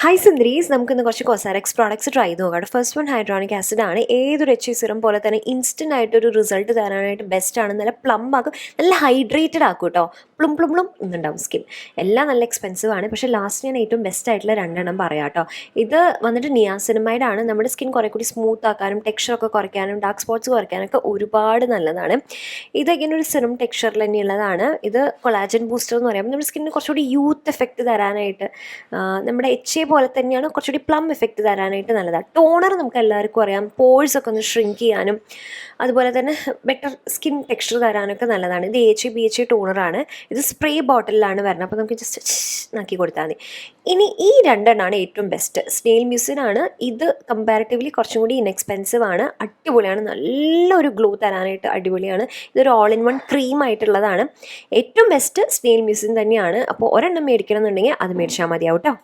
Hi സുന്ദരീസ്, നമുക്കിന്ന് കുറച്ച് കോസാരെക്സ് products try ചെയ്ത് നോക്കാം. ഫസ്റ്റ് വൺ ഹൈഡ്രോണിക് ആസിഡ് ആണ്. ഏതൊരു എച്ച് സിറം പോലെ തന്നെ ഇൻസ്റ്റൻ്റ് ആയിട്ടൊരു റിസൾട്ട് തരാനായിട്ട് ബെസ്റ്റ് ആണ്. നല്ല പ്ലം ആക്കും, നല്ല ഹൈഡ്രേറ്റഡ് ആക്കും കേട്ടോ. പ്ലും പ്ലും പ്ലും എന്നുണ്ടാവും സ്കിൻ. എല്ലാം നല്ല എക്സ്പെൻസീവ് ആണ്, പക്ഷേ ലാസ്റ്റ് ഞാൻ ഏറ്റവും ബെസ്റ്റ് ആയിട്ടുള്ള രണ്ടെണ്ണം പറയാം കേട്ടോ. ഇത് വന്നിട്ട് നിയാസിനമൈഡ് ആണ്. നമ്മുടെ സ്കിൻ കുറേ കൂടി സ്മൂത്ത് ആക്കാനും ടെക്സ്ചറൊക്കെ കുറയ്ക്കാനും ഡാർക്ക് സ്പോട്ട്സ് കുറയ്ക്കാനൊക്കെ ഒരുപാട് നല്ലതാണ്. ഇതൊക്കെ ഒരു സിറം ടെക്സ്ചറിൽ തന്നെയുള്ളതാണ്. ഇത് കൊളാജൻ ബൂസ്റ്റർ എന്ന് പറയുമ്പോൾ നമ്മുടെ സ്കിന്നിന് കുറച്ചുകൂടി യൂത്ത് എഫക്റ്റ് തരാനായിട്ട്, നമ്മുടെ എച്ച് പോലെ തന്നെയാണ് കുറച്ചുകൂടി പ്ലം എഫക്റ്റ് തരാനായിട്ട് നല്ലതാണ്. ടോണർ നമുക്ക് എല്ലാവർക്കും അറിയാം, പോഴ്സ് ഒക്കെ ഒന്ന് ഷ്രിങ്ക് ചെയ്യാനും അതുപോലെ തന്നെ ബെറ്റർ സ്കിൻ ടെക്സ്ചർ തരാനൊക്കെ നല്ലതാണ്. ഇത് AHA/BHA ടോണറാണ്. ഇത് സ്പ്രേ ബോട്ടിലാണ് വരുന്നത്, അപ്പോൾ നമുക്ക് ജസ്റ്റ് നാക്കി കൊടുത്താൽ മതി. ഇനി ഈ രണ്ടെണ്ണമാണ് ഏറ്റവും ബെസ്റ്റ്. സ്നെയിൽ മ്യൂസിനാണ്. ഇത് കമ്പാരിറ്റീവ്ലി കുറച്ചും കൂടി ഇൻഎക്സ്പെൻസീവ് ആണ്. അടിപൊളിയാണ്, നല്ലൊരു ഗ്ലോ തരാനായിട്ട് അടിപൊളിയാണ്. ഇതൊരു ഓൾ ഇൻ വൺ ക്രീം ആയിട്ടുള്ളതാണ്. ഏറ്റവും ബെസ്റ്റ് സ്നെയിൽ മ്യൂസിൻ തന്നെയാണ്. അപ്പോൾ ഒരെണ്ണം മേടിക്കണം എന്നുണ്ടെങ്കിൽ അത് മേടിച്ചാൽ മതിയാവും കേട്ടോ.